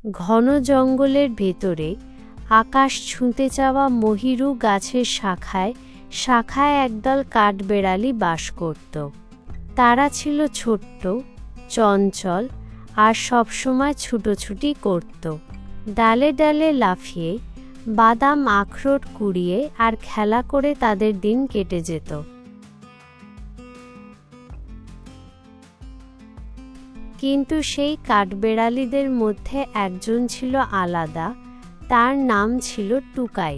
ঘন জঙ্গলের ভেতরে আকাশ ছুঁতে চাওয়া মহিরু গাছের শাখায় শাখায় একদল কাঠবেড়ালি বাস করত। তারা ছিল ছোট্ট, চঞ্চল আর সবসময় ছুটোছুটি করত। ডালে ডালে লাফিয়ে, বাদাম আখরোট কুড়িয়ে আর খেলা করে তাদের দিন কেটে যেত। কিন্তু সেই কাঠবেড়ালিদের মধ্যে একজন ছিল আলাদা, তার নাম ছিল টুকাই।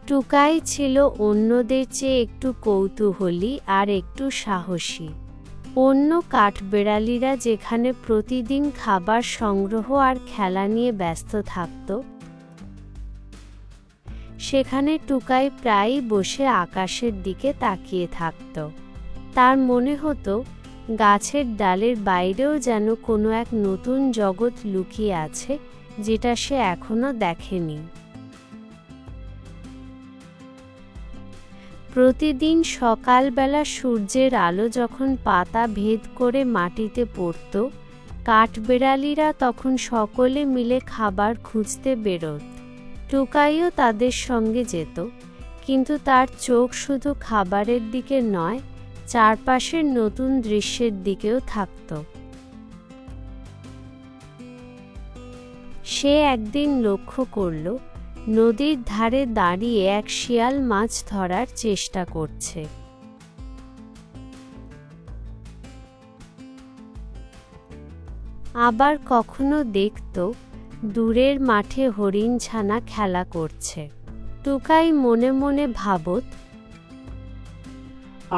টুকাই ছিল অন্যদের চেয়ে একটু কৌতূহলী আর একটু সাহসী। অন্য কাঠবেড়ালিরা যেখানে প্রতিদিন খাবার সংগ্রহ আর খেলা নিয়ে ব্যস্ত থাকত, সেখানে টুকাই প্রায়ই বসে আকাশের দিকে তাকিয়ে থাকত। তার মনে হতো গাছের ডালের বাইরেও যেন কোনো এক নতুন জগৎ লুকিয়ে আছে, যেটা সে এখনো দেখেনি। প্রতিদিন সকালবেলা সূর্যের আলো যখন পাতা ভেদ করে মাটিতে পড়ত, কাঠবেড়ালিরা তখন সকলে মিলে খাবার খুঁজতে বেরোত। টুকাইও তাদের সঙ্গে যেত, কিন্তু তার চোখ শুধু খাবারের দিকে নয়, চারপাশের নতুন দৃশ্যের দিকেও থাকত। সে একদিন লক্ষ্য করল, নদীর ধারে দাঁড়িয়ে এক শিয়াল মাছ ধরার চেষ্টা করছে। আবার কখনো দেখত দূরের মাঠে হরিণছানা খেলা করছে। টুকাই মনে মনে ভাবত,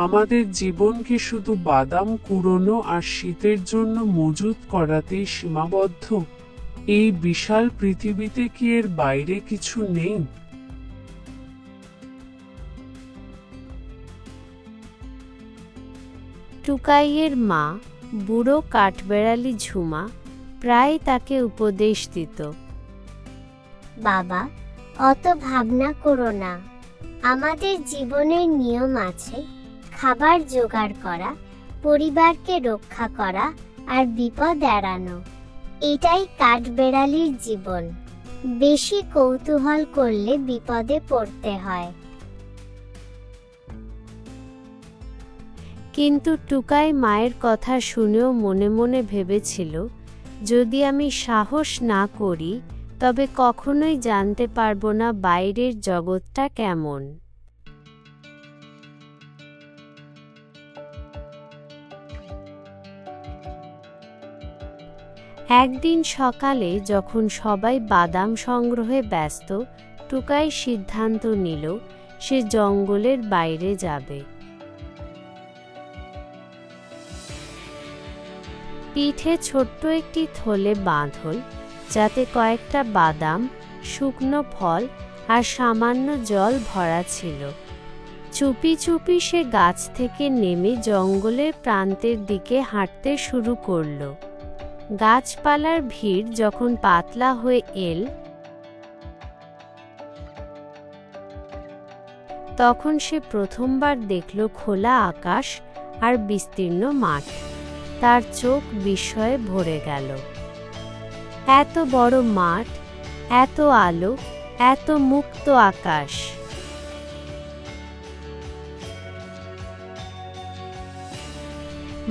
আমাদের জীবন কি শুধু বাদাম কুড়োনো আর শীতের জন্য মজুত করাতেই সীমাবদ্ধ? এই বিশাল পৃথিবীতে কি এর বাইরে কিছু নেই? টুকাইয়ের মা, বুড়ো কাঠবেড়ালি ঝুমা, প্রায় তাকে উপদেশ দিত, বাবা, অত ভাবনা করো না। আমাদের জীবনের নিয়ম আছে, খাবার জোগাড় করা, পরিবারকে রক্ষা করা আর বিপদ এড়ানো। এটাই কাঠবেড়ালির জীবন। বেশি কৌতূহল করলে বিপদে পড়তে হয়। কিন্তু টুকাই মায়ের কথা শুনেও মনে মনে ভেবেছিল, যদি আমি সাহস না করি তবে কখনোই জানতে পারবো না বাইরের জগৎটা কেমন। একদিন সকালে যখন সবাই বাদাম সংগ্রহে ব্যস্ত, টুকাই সিদ্ধান্ত নিল সে জঙ্গলের বাইরে যাবে। পিঠে ছোট্ট একটি থলে বাঁধল, যাতে কয়েকটা বাদাম, শুকনো ফল আর সামান্য জল ভরা ছিল। চুপি চুপি সে গাছ থেকে নেমে জঙ্গলের প্রান্তের দিকে হাঁটতে শুরু করল। গাছপালার ভিড় যখন পাতলা হয়ে এল, তখন সে প্রথমবার দেখল খোলা আকাশ আর বিস্তীর্ণ মাঠ। তার চোখ বিস্ময়ে ভরে গেল। এত বড় মাঠ, এত আলো, এত মুক্ত আকাশ।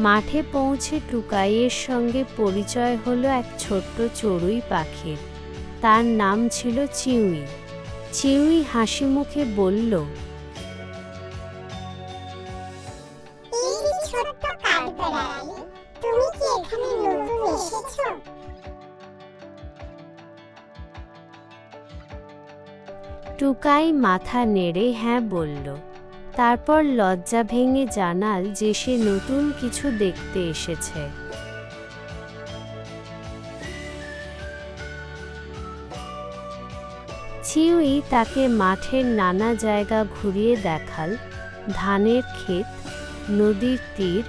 মাঠে পৌঁছে টুকাইয়ের সঙ্গে পরিচয় হলো এক ছোট্ট চড়ুই পাখির। তার নাম ছিল চিউই। চিউই হাসি মুখে বলল, তুমি কি এখানে নতুন এসেছো? টুকাই মাথা নেড়ে হ্যাঁ বলল। তারপর লজ্জা ভেঙে জানাল যে সে নতুন কিছু দেখতে এসেছে। চিউই তাকে মাঠের নানা জায়গা ঘুরিয়ে দেখাল, ধানের ক্ষেত, নদীর তীর,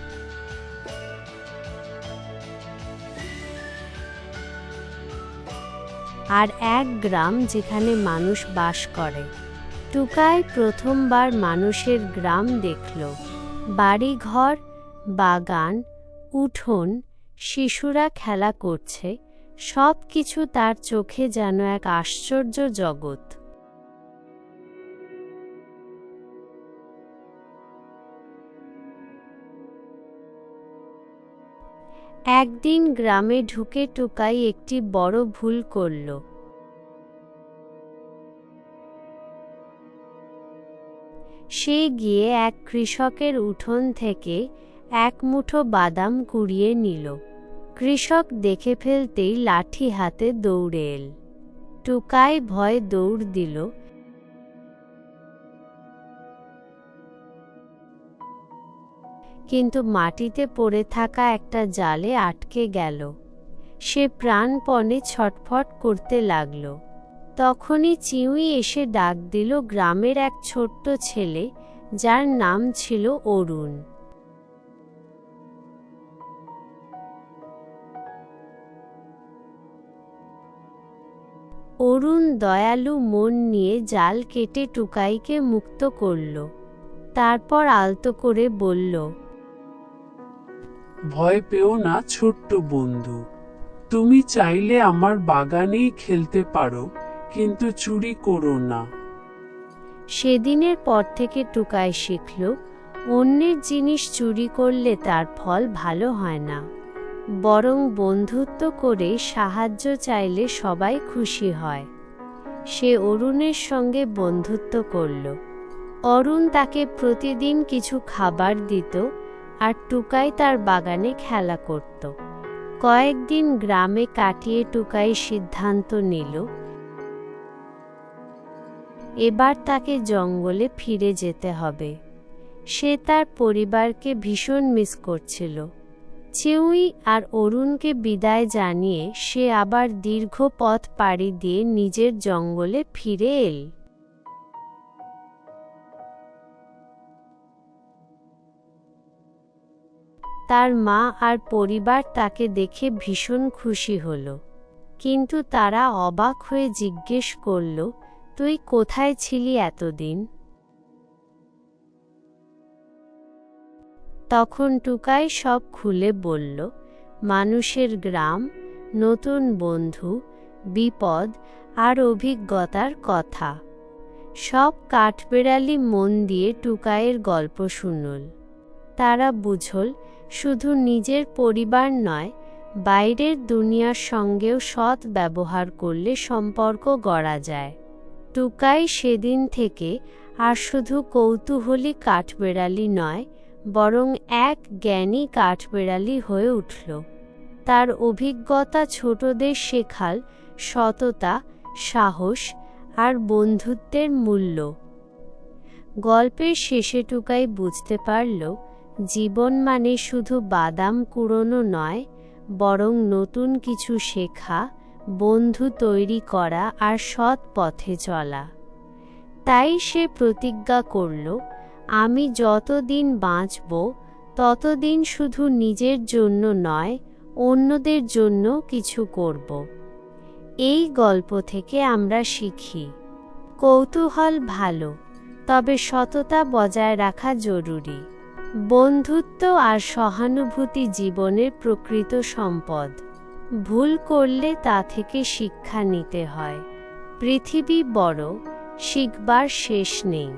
আর এক গ্রাম যেখানে মানুষ বাস করে। টুকাই প্রথমবার মানুষের গ্রাম দেখল। বাড়িঘর, বাগান, উঠোন, শিশুরা খেলা করছে, সব কিছু তার চোখে যেন এক আশ্চর্য জগৎ। একদিন গ্রামে ঢুকে টুকাই একটি বড় ভুল করল। সে গিয়ে এক কৃষকের উঠোন থেকে এক মুঠো বাদাম কুড়িয়ে নিল। কৃষক দেখে ফেলতেই লাঠি হাতে দৌড়ে এল। টুকাই ভয়ে দৌড় দিল। কিন্তু মাটিতে পড়ে থাকা একটা জালে আটকে গেল। সে প্রাণপণে ছটফট করতে লাগল। তখনই চিউই এসে ডাক দিল গ্রামের এক ছোট্ট ছেলে, যার নাম ছিল অরুণ। অরুণ দয়ালু মন নিয়ে জাল কেটে টুকাইকে মুক্ত করল। তারপর আলতো করে বলল, ভয় পেও না ছোট্ট বন্ধু, তুমি চাইলে আমার বাগানেই খেলতে পারো, কিন্তু চুরি করো না। সেদিনের পর থেকে টুকাই শিখল, অন্যের জিনিস চুরি করলে তার ফল ভালো হয় না, বরং বন্ধুত্ব করে সাহায্য চাইলে সবাই খুশি হয়। সে অরুণের সঙ্গে বন্ধুত্ব করল। অরুণ তাকে প্রতিদিন কিছু খাবার দিত, আর টুকাই তার বাগানে খেলা করত। কয়েকদিন গ্রামে কাটিয়ে টুকাই সিদ্ধান্ত নিল, এবার তাকে জঙ্গলে ফিরে যেতে হবে। সে তার পরিবারকে ভীষণ মিস করছিল। চিউই আর অরুণকে বিদায় জানিয়ে সে আবার দীর্ঘ পথ পাড়ি দিয়ে নিজের জঙ্গলে ফিরে এল। তার মা আর পরিবার তাকে দেখে ভীষণ খুশি হল, কিন্তু তারা অবাক হয়ে জিজ্ঞেস করল, তুই কোথায় ছিলি এতদিন? তখন টুকাই সব খুলে বলল, মানুষের গ্রাম, নতুন বন্ধু, বিপদ আর অভিজ্ঞতার কথা। সব কাঠবেড়ালি মন দিয়ে টুকাইয়ের গল্প শুনল। তারা বুঝল, শুধু নিজের পরিবার নয়, বাইরের দুনিয়ার সঙ্গেও সৎ ব্যবহার করলে সম্পর্ক গড়া যায়। টুকাই সেদিন থেকে আর শুধু কৌতূহলী কাঠবেড়ালি নয়, বরং এক জ্ঞানী কাঠবেড়ালি হয়ে উঠল। তার অভিজ্ঞতা ছোটদের শেখাল সততা, সাহস আর বন্ধুত্বের মূল্য। গল্পের শেষে টুকাই বুঝতে পারল, জীবন মানে শুধু বাদাম কুড়োনো নয়, বরং নতুন কিছু শেখা, বন্ধু তৈরি করা আর সৎ পথে চলা। তাই সে প্রতিজ্ঞা করল, আমি যতদিন বাঁচব ততদিন শুধু নিজের জন্য নয়, অন্যদের জন্য কিছু করব। এই গল্প থেকে আমরা শিখি, কৌতূহল ভালো, তবে সততা বজায় রাখা জরুরি। বন্ধুত্ব আর সহানুভূতি জীবনের প্রকৃত সম্পদ। ভুল করলে তা থেকে শিক্ষা নিতে হয়। পৃথিবী বড়, শিখবার শেষ নেই।